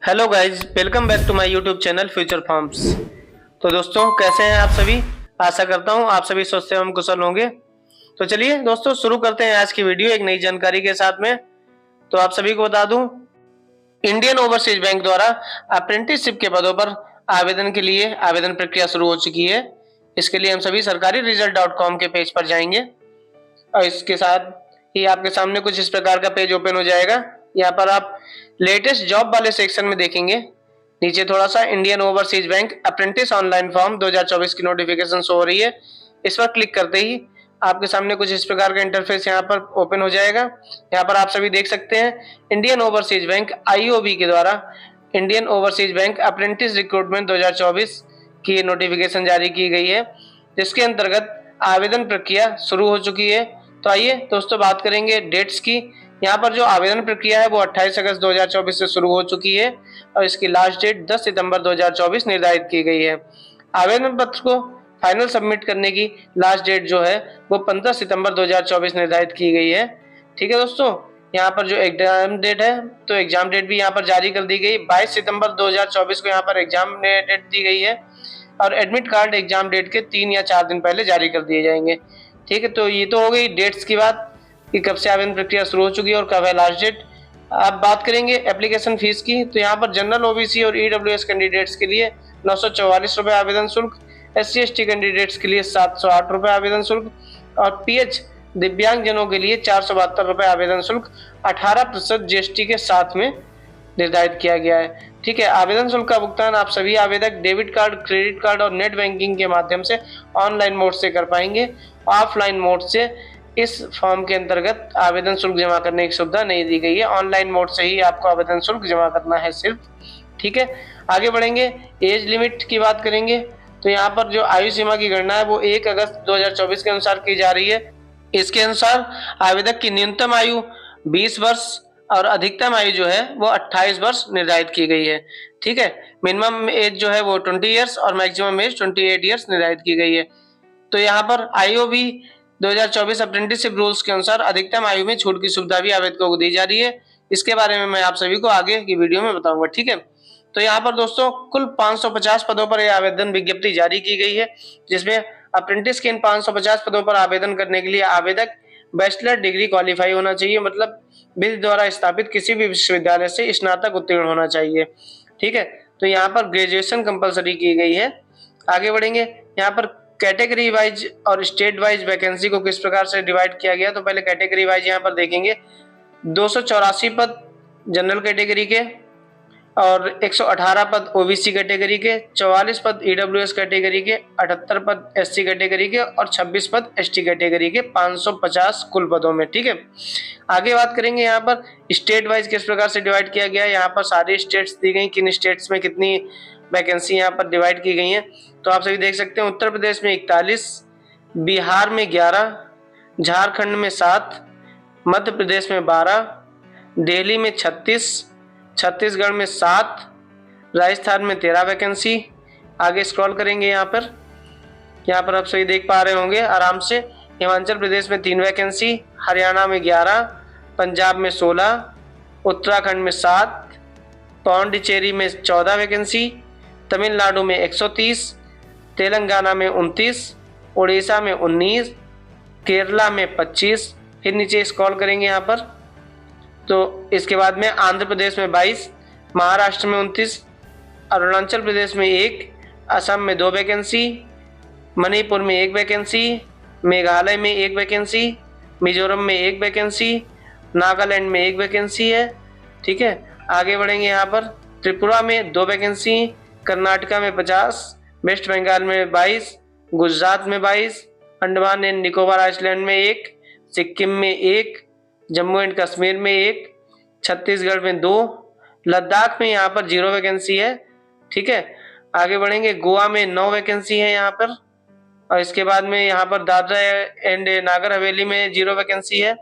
Hello guys, welcome back to my YouTube channel future forms. तो दोस्तों, कैसे हैं आप सभी। आशा करता हूं आप सभी स्वस्थ एवं कुशल होंगे। तो चलिए दोस्तों, शुरू करते हैं आज की वीडियो एक नई जानकारी के साथ में। तो आप सभी को बता दूं, इंडियन ओवरसीज बैंक द्वारा अप्रेंटिसशिप के पदों पर आवेदन के लिए आवेदन प्रक्रिया शुरू हो चुकी है। इसके लिए हम सभी सरकारी रिजल्ट.com के पेज पर जाएंगे और इसके साथ ही आपके सामने कुछ इस प्रकार का पेज ओपन हो जाएगा। यहाँ पर आप लेटेस्ट जॉब वाले सेक्शन में देखेंगे, नीचे थोड़ा सा Indian overseas bank apprentice online form 2024 की नोटिफिकेशन शो हो रही है। इस पर क्लिक करते ही आपके सामने कुछ इस प्रकार का इंटरफेस यहाँ पर ओपन हो जाएगा। यहाँ पर आप सभी देख सकते हैं, इंडियन ओवरसीज बैंक आईओबी के द्वारा Indian overseas bank apprentice recruitment 2024 की नोटिफिकेशन जारी की गई है, जिसके अंतर्गत आवेदन प्रक्रिया शुरू हो चुकी है। तो आइए दोस्तों, बात करेंगे डेट्स की। यहाँ पर जो आवेदन प्रक्रिया है वो 28 अगस्त 2024 से शुरू हो चुकी है और इसकी लास्ट डेट 10 सितंबर 2024 निर्धारित की गई है। आवेदन पत्र को फाइनल सबमिट करने की लास्ट डेट जो है वो 15 सितंबर 2024 निर्धारित की गई है। ठीक है दोस्तों, यहाँ पर जो एग्जाम डेट है, तो एग्जाम डेट भी यहाँ पर जारी कर दी गई। 22 सितंबर 2024 को यहाँ पर एग्जाम डेट दी गई है और एडमिट कार्ड एग्जाम डेट के 3 या 4 दिन पहले जारी कर दिए जाएंगे। ठीक है, तो ये तो हो गई डेट्स की बात कि कब से आवेदन प्रक्रिया शुरू हो चुकी है और कब है लास्ट डेट। अब बात करेंगे एप्लीकेशन फीस की। तो यहाँ पर जनरल ओबीसी और ईडब्ल्यूएस कैंडिडेट्स के लिए 944 रुपये आवेदन शुल्क, SC/ST कैंडिडेट्स के लिए 708 रुपये आवेदन शुल्क और PH दिव्यांग जनों के लिए 472 रुपये आवेदन शुल्क 18% GST के साथ में निर्धारित किया गया है। ठीक है, आवेदन शुल्क का भुगतान आप सभी आवेदक डेबिट कार्ड, क्रेडिट कार्ड और नेट बैंकिंग के माध्यम से ऑनलाइन मोड से कर पाएंगे। ऑफलाइन मोड से इस फॉर्म के अंतर्गत आवेदन शुल्क जमा करने की सुविधा नहीं दी गई है। ऑनलाइन मोड से ही आपको आवेदन शुल्क जमा करना है सिर्फ। ठीक है, आगे बढ़ेंगे। एज लिमिट की बात करेंगे तो यहाँ पर जो आयु सीमा की गणना है वो 1 अगस्त 2024 के अनुसार की जा रही है। इसके अनुसार आवेदक की न्यूनतम आयु 20 वर्ष और अधिकतम आयु जो है वो 28 वर्ष निर्धारित की गई है। ठीक है, मिनिमम एज जो है वो 20 ईयर्स और मैक्सिमम एज 28 ईयर्स निर्धारित की गई है। तो यहाँ पर आईओबी 2024 अप्रेंटिसशिप रूल्स के अनुसार अधिकतम आयु में छूट की सुविधा भी आवेदकों को दी जा रही है। इसके बारे में मैं आप सभी को आगे की वीडियो में बताऊंगा। ठीक है, तो यहाँ पर दोस्तों कुल 550 पदों पर यह आवेदन विज्ञप्ति जारी की गई है, जिसमें अप्रेंटिस के इन 550 पदों पर आवेदन करने के लिए आवेदक बैचलर डिग्री क्वालिफाई होना चाहिए, मतलब विधि द्वारा स्थापित किसी भी विश्वविद्यालय से स्नातक उत्तीर्ण होना चाहिए। ठीक है, तो यहाँ पर ग्रेजुएशन कंपलसरी की गई है। आगे बढ़ेंगे। यहाँ पर कैटेगरी वाइज और स्टेट वाइज वैकेंसी को किस प्रकार से डिवाइड किया गया। तो पहले कैटेगरी वाइज यहाँ पर देखेंगे, 284 पद जनरल कैटेगरी के और 118 पद ओबीसी कैटेगरी के, 44 पद ईडब्ल्यूएस कैटेगरी के, 78 पद एससी कैटेगरी के और 26 पद एसटी कैटेगरी के, 550 कुल पदों में। ठीक है, आगे बात करेंगे यहाँ पर स्टेट वाइज किस प्रकार से डिवाइड किया गया है। यहाँ पर सारी स्टेट्स दी गई, किन स्टेट्स में कितनी वैकेंसी यहाँ पर डिवाइड की गई है। तो आप सभी देख सकते हैं, उत्तर प्रदेश में 41, बिहार में 11, झारखंड में 7, मध्य प्रदेश में 12, दिल्ली में 36, छत्तीसगढ़ में 7, राजस्थान में 13 वैकेंसी। आगे स्क्रॉल करेंगे यहाँ पर आप सभी देख पा रहे होंगे आराम से, हिमाचल प्रदेश में 3 वैकेंसी, हरियाणा में 11, पंजाब में 16, उत्तराखंड में 7, पौंडीचेरी में 14 वैकेंसी, तमिलनाडु में 130, तेलंगाना में 29, उड़ीसा में 19, केरला में 25। फिर नीचे स्क्रॉल करेंगे यहाँ पर, तो इसके बाद में आंध्र प्रदेश में 22, महाराष्ट्र में 29, अरुणाचल प्रदेश में 1, असम में 2 वैकेंसी, मणिपुर में 1 वैकेंसी, मेघालय में 1 वैकेंसी, मिजोरम में 1 वैकेंसी, नागालैंड में 1 वैकेंसी है। ठीक है, आगे बढ़ेंगे यहाँ पर, त्रिपुरा में 2 वैकेंसी, कर्नाटका में 50, वेस्ट बंगाल में 22, गुजरात में 22, अंडमान एंड निकोबार आइलैंड में 1, सिक्किम में 1, जम्मू एंड कश्मीर में 1, छत्तीसगढ़ में 2, लद्दाख में यहाँ पर 0 वैकेंसी है। ठीक है, आगे बढ़ेंगे, गोवा में 9 वैकेंसी है यहाँ पर, और इसके बाद में यहाँ पर दादरा एंड नागर हवेली में 0 वैकेंसी है।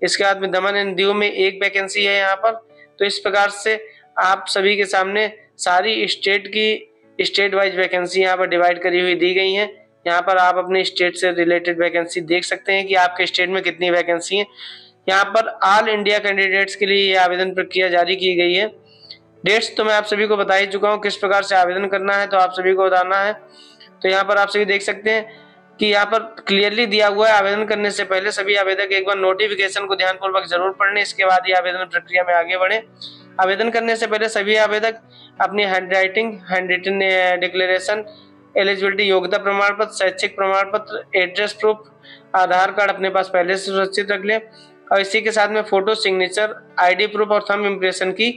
इसके बाद में दमन एंड दीव में 1 वैकेंसी है यहाँ पर। तो इस प्रकार से आप सभी के सामने सारी स्टेट वाइज वैकेंसी यहाँ पर डिवाइड करी हुई दी गई हैं। यहाँ पर आप अपने स्टेट से रिलेटेड वैकेंसी देख सकते हैं कि आपके स्टेट में कितनी वैकेंसी है। यहाँ पर ऑल इंडिया कैंडिडेट्स के लिए ये आवेदन प्रक्रिया जारी की गई है। डेट्स तो मैं आप सभी को बता ही चुका हूँ किस प्रकार से आवेदन करना है, तो आप सभी को बताना है। तो यहाँ पर आप सभी देख सकते हैं कि यहाँ पर क्लियरली दिया हुआ है, आवेदन करने से पहले सभी आवेदक एक बार नोटिफिकेशन को ध्यानपूर्वक जरूर पढ़ लें, इसके बाद ही आवेदन प्रक्रिया में आगे बढ़े। आवेदन करने से पहले सभी आवेदक अपनी हैंड रिटन डिक्लेरेशन, एलिजिबिलिटी योग्यता प्रमाण पत्र, शैक्षिक प्रमाण पत्र, एड्रेस प्रूफ, आधार कार्ड अपने पास पहले से सुरक्षित रख लें और इसी के साथ में फोटो, सिग्नेचर, आईडी प्रूफ और थंब इम्प्रेशन की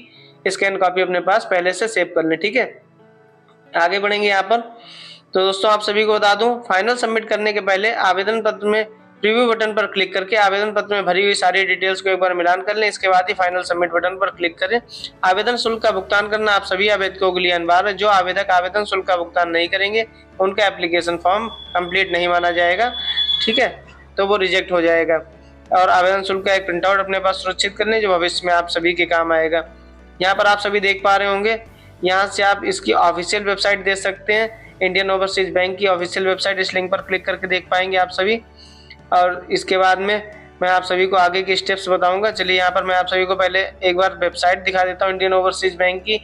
स्कैन कॉपी अपने पास पहले से सेव कर लें। ठीक है, आगे बढ़ेंगे यहाँ पर। तो दोस्तों आप सभी को बता दूं, फाइनल सबमिट करने के पहले आवेदन पत्र में प्रीव्यू बटन पर क्लिक करके आवेदन पत्र में भरी हुई सारी डिटेल्स को एक बार मिलान कर लें, इसके बाद ही फाइनल सबमिट बटन पर क्लिक करें। आवेदन शुल्क का भुगतान करना आप सभी आवेदकों के लिए अनिवार्य है। जो आवेदक आवेदन शुल्क का भुगतान नहीं करेंगे उनका एप्लीकेशन फॉर्म कंप्लीट नहीं माना जाएगा। ठीक है, तो वो रिजेक्ट हो जाएगा। और आवेदन शुल्क का एक प्रिंट आउट अपने पास सुरक्षित कर लें जो भविष्य में आप सभी के काम आएगा। यहाँ पर आप सभी देख पा रहे होंगे, यहाँ से आप इसकी ऑफिशियल वेबसाइट देख सकते हैं, इंडियन ओवरसीज बैंक की ऑफिशियल वेबसाइट। इस लिंक पर क्लिक करके देख पाएंगे आप सभी। और इसके बाद में मैं आप सभी को आगे के स्टेप्स बताऊंगा। चलिए यहाँ पर मैं आप सभी को पहले एक बार वेबसाइट दिखा देता हूँ इंडियन ओवरसीज बैंक की।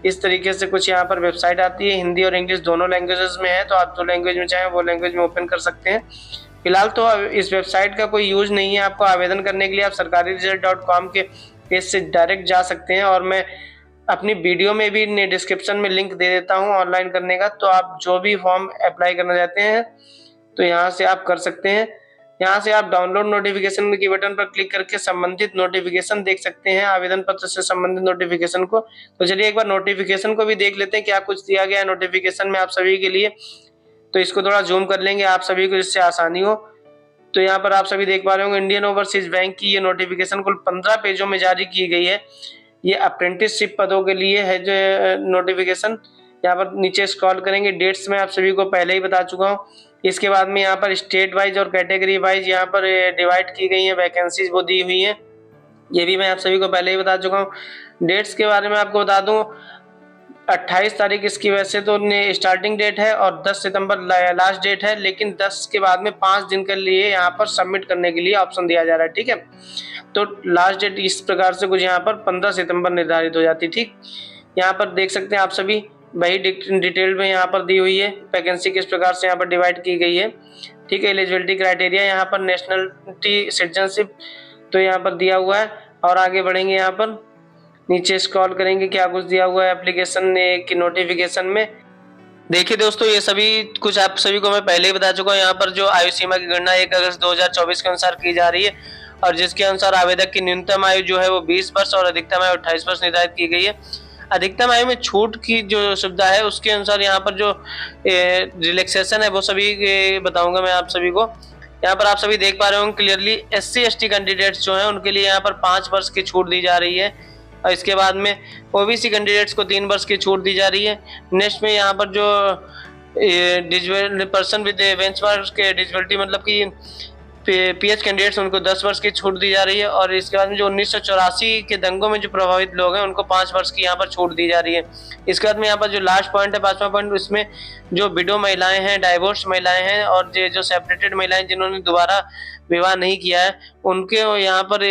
इस तरीके से कुछ यहाँ पर वेबसाइट आती है, हिंदी और इंग्लिश दोनों लैंग्वेजेस में है, तो आप जो लैंग्वेज में चाहें वो लैंग्वेज में ओपन कर सकते हैं। फिलहाल तो इस वेबसाइट का कोई यूज नहीं है आपको आवेदन करने के लिए। आप sarkariresult.com के पेज से डायरेक्ट जा सकते हैं और मैं अपनी वीडियो में भी डिस्क्रिप्शन में लिंक दे देता हूं ऑनलाइन करने का। तो आप जो भी फॉर्म अप्लाई करना चाहते हैं तो यहां से आप कर सकते हैं। यहां से आप डाउनलोड नोटिफिकेशन की बटन पर क्लिक करके संबंधित नोटिफिकेशन देख सकते हैं, आवेदन पत्र से संबंधित नोटिफिकेशन को। तो चलिए एक बार नोटिफिकेशन को भी देख लेते हैं क्या कुछ दिया गया है नोटिफिकेशन में आप सभी के लिए। तो इसको थोड़ा जूम कर लेंगे आप सभी को जिससे आसानी हो। तो यहाँ पर आप सभी देख पा रहे होंगे इंडियन ओवरसीज बैंक की ये नोटिफिकेशन कुल 15 पेजों में जारी की गई है। ये अप्रेंटिसशिप पदों के लिए है जो नोटिफिकेशन। यहाँ पर नीचे स्क्रॉल करेंगे, डेट्स में आप सभी को पहले ही बता चुका हूँ। इसके बाद में यहाँ पर स्टेट वाइज और कैटेगरी वाइज यहाँ पर डिवाइड की गई है वैकेंसीज वो दी हुई है, ये भी मैं आप सभी को पहले ही बता चुका हूँ। डेट्स के बारे में आपको बता दूं, 28 तारीख इसकी वैसे तो स्टार्टिंग डेट है और 10 सितंबर लास्ट डेट है, लेकिन 10 के बाद में 5 दिन के लिए यहाँ पर सबमिट करने के लिए ऑप्शन दिया जा रहा है। ठीक है, तो लास्ट डेट इस प्रकार से कुछ यहाँ पर 15 सितंबर निर्धारित हो जाती है। ठीक, यहाँ पर देख सकते हैं आप सभी वही डिटेल में यहाँ पर दी हुई है वैकेंसी किस प्रकार से यहाँ पर डिवाइड की गई है। ठीक है, एलिजिबिलिटी क्राइटेरिया यहाँ पर नेशनलिटी सिटीजनशिप तो यहाँ पर दिया हुआ है। और आगे बढ़ेंगे, यहाँ पर नीचे स्क्रॉल करेंगे क्या कुछ दिया हुआ है एप्लीकेशन की नोटिफिकेशन में। देखिए दोस्तों, ये सभी कुछ आप सभी को मैं पहले ही बता चुका हूँ। यहाँ पर जो आयु सीमा की गणना 1 अगस्त 2024 के अनुसार की जा रही है और जिसके अनुसार आवेदक की न्यूनतम आयु जो है वो 20 वर्ष और अधिकतम आयु 28 वर्ष निर्धारित की गई है। अधिकतम आयु में छूट की जो सुविधा है उसके अनुसार यहाँ पर जो रिलैक्सेशन है वो सभी बताऊंगा मैं आप सभी को। यहाँ पर आप सभी देख पा रहे होंगे क्लियरली SC ST कैंडिडेट्स जो हैं उनके लिए यहाँ पर 5 वर्ष की छूट दी जा रही है और इसके बाद में OBC कैंडिडेट्स को 3 वर्ष की छूट दी जा रही है। नेक्स्ट में यहाँ पर जो डिजिटल पर्सन विद बेंचमार्क के डिजिटलिटी मतलब कि PH कैंडिडेट्स उनको 10 वर्ष की छूट दी जा रही है और इसके बाद में जो 1984 के दंगों में जो प्रभावित लोग हैं उनको 5 वर्ष की यहाँ पर छूट दी जा रही है। इसके बाद में यहाँ पर जो लास्ट पॉइंट है 5वां पॉइंट, उसमें जो विडो महिलाएं हैं, डाइवोर्स महिलाएं हैं और जो सेपरेटेड महिलाएं जिन्होंने दोबारा विवाह नहीं किया है उनके यहाँ पर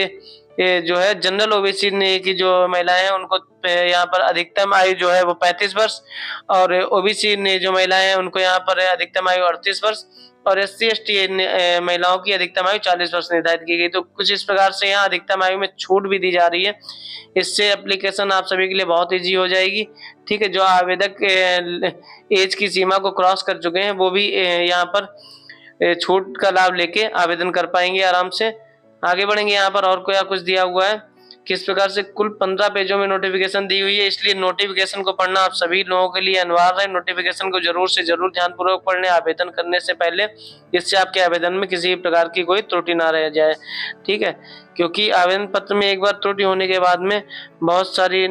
जो है जनरल OBC की जो महिलाएं हैं उनको यहाँ पर अधिकतम आयु जो है वो 35 वर्ष और OBC ने जो महिलाएं हैं उनको यहाँ पर अधिकतम आयु 38 वर्ष और SC ST महिलाओं की अधिकतम आयु 40 वर्ष निर्धारित की गई। तो कुछ इस प्रकार से यहाँ अधिकतम आयु में छूट भी दी जा रही है। इससे एप्लीकेशन आप सभी के लिए बहुत ईजी हो जाएगी। ठीक है, जो आवेदक एज की सीमा को क्रॉस कर चुके हैं वो भी यहाँ पर छूट का लाभ लेके आवेदन कर पाएंगे आराम से। आगे बढ़ेंगे, यहाँ पर और क्या कुछ दिया हुआ है किस प्रकार से कुल 15 पेजों में नोटिफिकेशन दी हुई है, इसलिए नोटिफिकेशन को पढ़ना आप सभी लोगों के लिए अनिवार्य है। नोटिफिकेशन को जरूर से जरूर ध्यानपूर्वक पढ़ लें आवेदन करने से पहले, जिससे आपके आवेदन में किसी प्रकार की कोई त्रुटि ना रह जाए। ठीक है, क्योंकि आवेदन पत्र में एक बार त्रुटि होने के बाद में बहुत सारी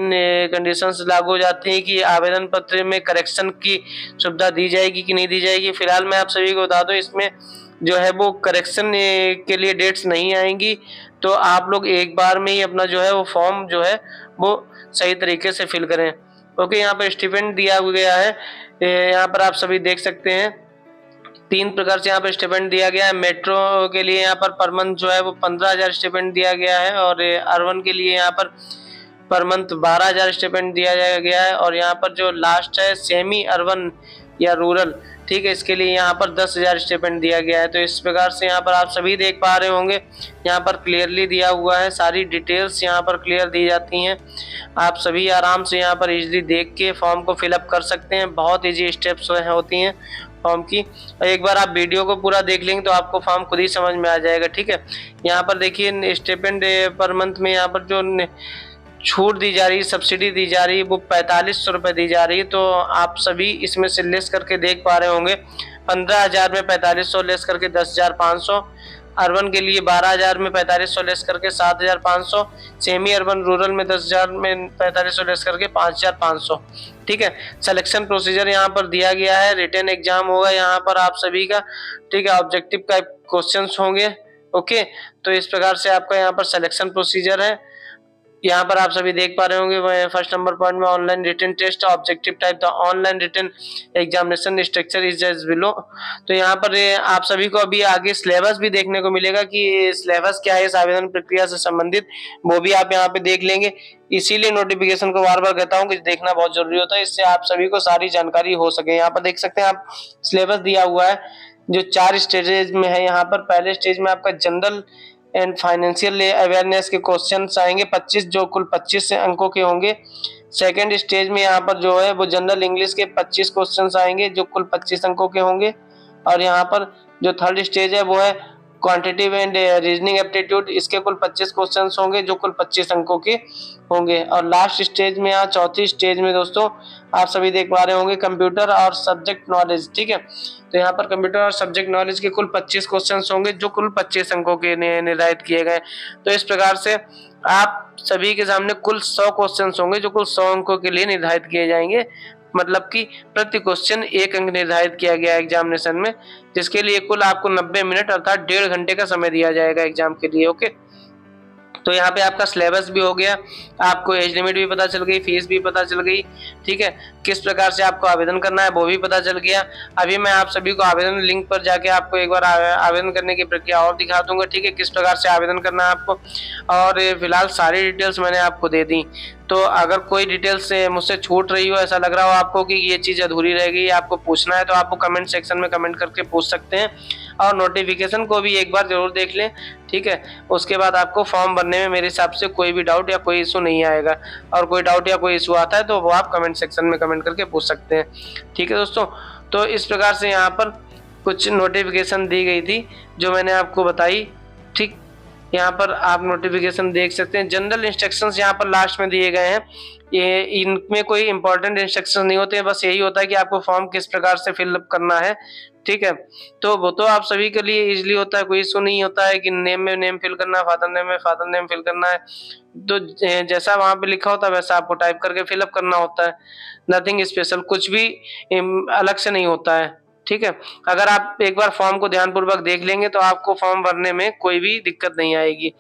कंडीशंस लागू हो जाती हैं कि आवेदन पत्र में करेक्शन की सुविधा दी जाएगी कि नहीं दी जाएगी। फिलहाल मैं आप सभी को बता दूं इसमें जो है वो करेक्शन के लिए डेट्स नहीं आएंगी, तो आप लोग एक बार में ही अपना जो है वो फॉर्म जो है वो सही तरीके से फिल करें। ओके, यहाँ पर स्टिपेंड दिया गया है, यहाँ पर आप सभी देख सकते हैं 3 प्रकार से यहाँ पर स्टिपेंड दिया गया है। मेट्रो के लिए यहाँ पर मंथ जो है वो 15,000 स्टिपेंड दिया गया है और अर्बन के लिए यहाँ पर पर मंथ 12,000 स्टिपेंड दिया गया है। और यहाँ पर जो लास्ट है सेमी अर्बन या रूरल, ठीक है, इसके लिए यहाँ पर 10,000 स्टिपेंड दिया गया है। तो इस प्रकार से यहाँ पर आप सभी देख पा रहे होंगे, यहाँ पर क्लियरली दिया हुआ है, सारी डिटेल्स यहाँ पर क्लियर दी जाती हैं। आप सभी आराम से यहाँ पर इजीली देख के फॉर्म को फिलअप कर सकते हैं। बहुत ईजी स्टेप्स होती हैं फॉर्म की, और एक बार आप वीडियो को पूरा देख लेंगे तो आपको फॉर्म खुद ही समझ में आ जाएगा। ठीक है, यहाँ पर देखिए स्टिपेंड पर मंथ में यहाँ पर जो छूट दी जा रही है, सब्सिडी दी जा रही है, वो 4500 रुपये दी जा रही है। तो आप सभी इसमें से लेस करके देख पा रहे होंगे, 15,000 में 4500 लेस करके 10,500, अर्बन के लिए 12,000 में 4500 लेस करके 7,500, सेमी अर्बन रूरल में 10,000 में 4500 लेस करके 5,500। ठीक है, सिलेक्शन प्रोसीजर यहाँ पर दिया गया है, रिटन एग्जाम होगा यहाँ पर आप सभी का। ठीक है, ऑब्जेक्टिव का क्वेश्चन होंगे। ओके, तो इस प्रकार से आपका यहाँ पर सिलेक्शन प्रोसीजर है। यहाँ पर आप सभी देख पा रहे होंगे फर्स्ट नंबर पॉइंट में online written test, objective type the online written examination structure is as below. तो यहाँ पर आप सभी को अभी आगे सिलेबस भी देखने को मिलेगा कि सिलेबस क्या है इस आवेदन प्रक्रिया से संबंधित, वो भी आप यहाँ पे देख लेंगे। इसीलिए नोटिफिकेशन को बार बार कहता हूँ कि देखना बहुत जरूरी होता है, इससे आप सभी को सारी जानकारी हो सके। यहाँ पर देख सकते हैं आप, सिलेबस दिया हुआ है जो 4 स्टेजेस में है। यहाँ पर पहले स्टेज में आपका जनरल एंड फाइनेंशियल अवेयरनेस के क्वेश्चंस आएंगे 25, जो कुल 25 अंकों के होंगे। सेकंड स्टेज में यहाँ पर जो है वो जनरल इंग्लिश के 25 क्वेश्चंस आएंगे जो कुल 25 अंकों के होंगे। और यहाँ पर जो थर्ड स्टेज है वो है क्वांटिटेटिव एंड रीजनिंग एप्टीट्यूड, इसके कुल 25 क्वेश्चंस होंगे जो कुल 25 अंकों के होंगे। और लास्ट स्टेज में, यहाँ चौथी स्टेज में दोस्तों आप सभी देख पा रहे होंगे कंप्यूटर और सब्जेक्ट नॉलेज। ठीक है, तो यहाँ पर कंप्यूटर और सब्जेक्ट नॉलेज के कुल 25 क्वेश्चंस होंगे जो कुल 25 अंकों के निर्धारित किए गए। तो इस प्रकार से आप सभी के सामने कुल 100 क्वेश्चंस होंगे जो कुल 100 अंकों के लिए निर्धारित किए जाएंगे। मतलब कि प्रति क्वेश्चन 1 अंक निर्धारित किया गया एग्जामिनेशन में, जिसके लिए कुल आपको 90 मिनट अर्थात 1.5 घंटे का समय दिया जाएगा एग्जाम के लिए। ओके, तो यहाँ पे आपका सिलेबस भी हो गया, आपको एज लिमिट भी पता चल गई, फीस भी पता चल गई। ठीक है, किस प्रकार से आपको आवेदन करना है वो भी पता चल गया। अभी मैं आप सभी को आवेदन लिंक पर जाके आपको एक बार आवेदन करने की प्रक्रिया और दिखा दूंगा। ठीक है, किस प्रकार से आवेदन करना है आपको, और फिलहाल सारी डिटेल्स मैंने आपको दे दी। तो अगर कोई डिटेल्स मुझसे छूट रही हो, ऐसा लग रहा हो आपको कि ये चीज़ अधूरी रह गई, आपको पूछना है, तो आपको कमेंट सेक्शन में कमेंट करके पूछ सकते हैं। और नोटिफिकेशन को भी एक बार जरूर देख लें। ठीक है, उसके बाद आपको फॉर्म भरने में मेरे हिसाब से कोई भी डाउट या कोई इशू नहीं आएगा। और कोई डाउट या कोई इशू आता है तो वो आप कमेंट सेक्शन में कमेंट करके पूछ सकते हैं। ठीक है दोस्तों, तो इस प्रकार से यहाँ पर कुछ नोटिफिकेशन दी गई थी जो मैंने आपको बताई। ठीक, यहाँ पर आप नोटिफिकेशन देख सकते हैं। जनरल इंस्ट्रक्शंस यहाँ पर लास्ट में दिए गए हैं, ये इनमें कोई इंपॉर्टेंट इंस्ट्रक्शंस नहीं होते हैं, बस यही होता है कि आपको फॉर्म किस प्रकार से फिलअप करना है। ठीक है, तो वो तो आप सभी के लिए इजीली होता है, कोई इशू नहीं होता है कि नेम में नेम फिल करना है, फादर नेम में फादर नेम फिल करना है। तो जैसा वहाँ पे लिखा होता है वैसा आपको टाइप करके फिलअप करना होता है। नथिंग स्पेशल, कुछ भी अलग से नहीं होता है। ठीक है, अगर आप एक बार फॉर्म को ध्यानपूर्वक देख लेंगे तो आपको फॉर्म भरने में कोई भी दिक्कत नहीं आएगी।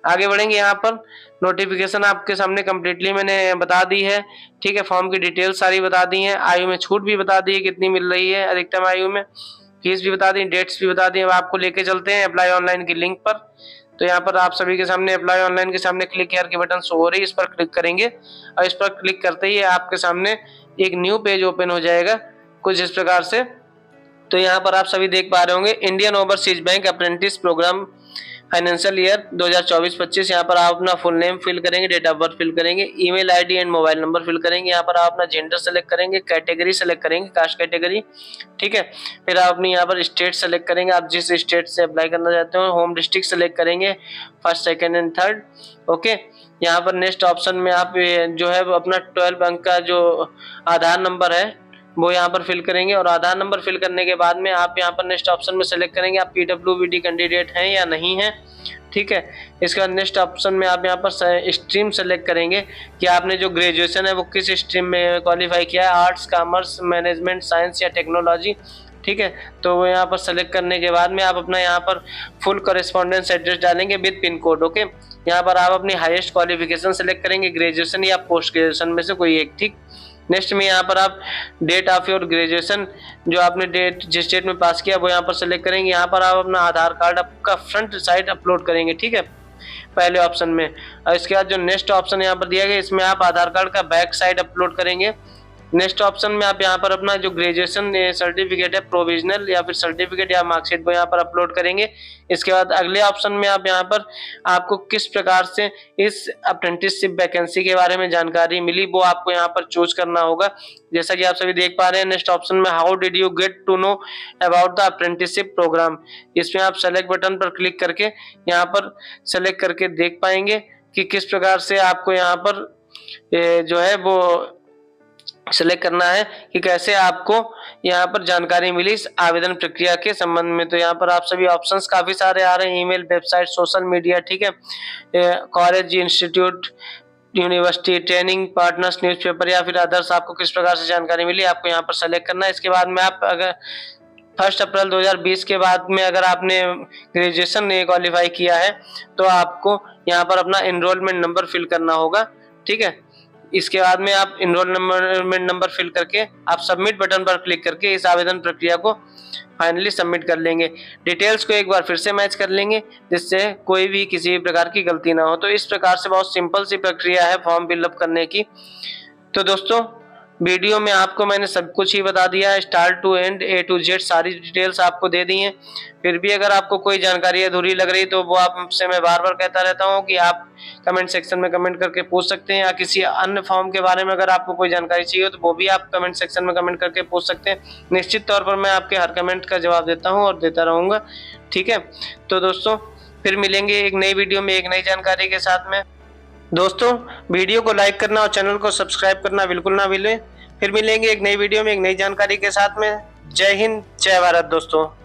आगे बढ़ेंगे, यहाँ पर नोटिफिकेशन आपके सामने कम्प्लीटली मैंने बता दी है। ठीक है, फॉर्म की डिटेल्स सारी बता दी है, आयु में छूट भी बता दी है कितनी मिल रही है अधिकतम आयु में, फीस भी बता दी, डेट्स भी बता दी। अब आपको लेके चलते हैं अप्लाई ऑनलाइन की लिंक पर। तो यहाँ पर आप सभी के सामने अप्लाई ऑनलाइन के सामने क्लिक हियर के बटन शो हो रही है, इस पर क्लिक करेंगे और इस पर क्लिक करते ही आपके सामने एक न्यू पेज ओपन हो जाएगा कुछ इस प्रकार से। तो यहाँ पर आप सभी देख पा रहे होंगे Indian overseas bank apprentice program financial year 2024-25। यहाँ पर आप अपना फुल नेम फिल करेंगे, डेट ऑफ बर्थ फिल करेंगे, email ID and mobile number fill करेंगे। यहाँ पर आप अपना जेंडर सेलेक्ट करेंगे, कैटेगरी सेलेक्ट करेंगे, कास्ट कैटेगरी। ठीक है, फिर आप अपनी यहाँ पर स्टेट सेलेक्ट करेंगे, आप जिस स्टेट से अप्लाई करना चाहते हो। होम डिस्ट्रिक्ट सेलेक्ट करेंगे, first second and third. Okay, यहाँ पर नेक्स्ट ऑप्शन में आप जो है अपना 12 अंक का जो आधार नंबर है वो यहाँ पर फिल करेंगे। और आधार नंबर फिल करने के बाद में आप यहाँ पर नेक्स्ट ऑप्शन में सेलेक्ट करेंगे आप PWBD कैंडिडेट हैं या नहीं है। ठीक है, इसके बाद नेक्स्ट ऑप्शन में आप यहाँ पर स्ट्रीम सेलेक्ट करेंगे कि आपने जो ग्रेजुएशन है वो किस स्ट्रीम में क्वालिफाई किया है, आर्ट्स, कॉमर्स, मैनेजमेंट, साइंस या टेक्नोलॉजी। ठीक है, तो वो यहाँ पर सेलेक्ट करने के बाद में आप अपना यहाँ पर फुल कॉरेस्पॉन्डेंस एड्रेस डालेंगे विद पिन कोड। ओके, यहाँ पर आप अपनी हाईएस्ट क्वालिफिकेशन सेलेक्ट करेंगे, ग्रेजुएशन या पोस्ट ग्रेजुएशन में से कोई एक। ठीक, नेक्स्ट में यहाँ पर आप डेट ऑफ योर ग्रेजुएशन, जो आपने डेट जिस डेट में पास किया वो यहाँ पर सेलेक्ट करेंगे। यहाँ पर आप अपना आधार कार्ड आपका फ्रंट साइड अपलोड करेंगे। ठीक है, पहले ऑप्शन में। और इसके बाद जो नेक्स्ट ऑप्शन यहाँ पर दिया गया, इसमें आप आधार कार्ड का बैक साइड अपलोड करेंगे। नेक्स्ट ऑप्शन में आप यहाँ पर अपना जो ग्रेजुएशन सर्टिफिकेट है, प्रोविजनल या फिर सर्टिफिकेट या मार्कशीट, वो यहाँ पर अपलोड करेंगे। इसके बाद अगले ऑप्शन में आप यहाँ पर आपको किस प्रकार से इस अप्रेंटिसशिप वैकेंसी के बारे में जानकारी मिली, वो आपको यहाँ पर चूज करना होगा। जैसा कि आप सभी देख पा रहे हैं नेक्स्ट ऑप्शन में, how did you get to know about the apprenticeship program. इसमें आप सेलेक्ट बटन पर क्लिक करके यहाँ पर सेलेक्ट करके देख पाएंगे कि किस प्रकार से आपको यहाँ पर जो है वो सेलेक्ट करना है कि कैसे आपको यहाँ पर जानकारी मिली इस आवेदन प्रक्रिया के संबंध में। तो यहाँ पर आप सभी ऑप्शंस काफी सारे आ रहे हैं, ईमेल, वेबसाइट, सोशल मीडिया, ठीक है, college, institute, university, training partners, newspaper या फिर अदर्स, आपको किस प्रकार से जानकारी मिली आपको यहाँ पर सेलेक्ट करना है। इसके बाद में आप अगर 1 अप्रैल 2020 के बाद में अगर आपने ग्रेजुएशन क्वालिफाई किया है तो आपको यहाँ पर अपना एनरोलमेंट नंबर फिल करना होगा, ठीक है। इसके बाद में आप एनरोलमेंट नंबर फिल करके आप सबमिट बटन पर क्लिक करके इस आवेदन प्रक्रिया को फाइनली सबमिट कर लेंगे। डिटेल्स को एक बार फिर से मैच कर लेंगे जिससे कोई भी किसी भी प्रकार की गलती ना हो। तो इस प्रकार से बहुत सिंपल सी प्रक्रिया है फॉर्म फिलअप करने की। तो दोस्तों वीडियो में आपको मैंने सब कुछ ही बता दिया है, start to end, A to Z सारी डिटेल्स आपको दे दी हैं। फिर भी अगर आपको कोई जानकारी अधूरी लग रही तो वो आपसे मैं बार बार कहता रहता हूँ कि आप कमेंट सेक्शन में कमेंट करके पूछ सकते हैं, या किसी अन्य फॉर्म के बारे में अगर आपको कोई जानकारी चाहिए तो वो भी आप कमेंट सेक्शन में कमेंट करके पूछ सकते हैं। निश्चित तौर पर मैं आपके हर कमेंट का जवाब देता हूँ और देता रहूँगा, ठीक है। तो दोस्तों फिर मिलेंगे एक नई वीडियो में एक नई जानकारी के साथ में। दोस्तों वीडियो को लाइक करना और चैनल को सब्सक्राइब करना बिल्कुल ना भूलें। फिर मिलेंगे एक नई वीडियो में एक नई जानकारी के साथ में। जय हिंद, जय भारत दोस्तों।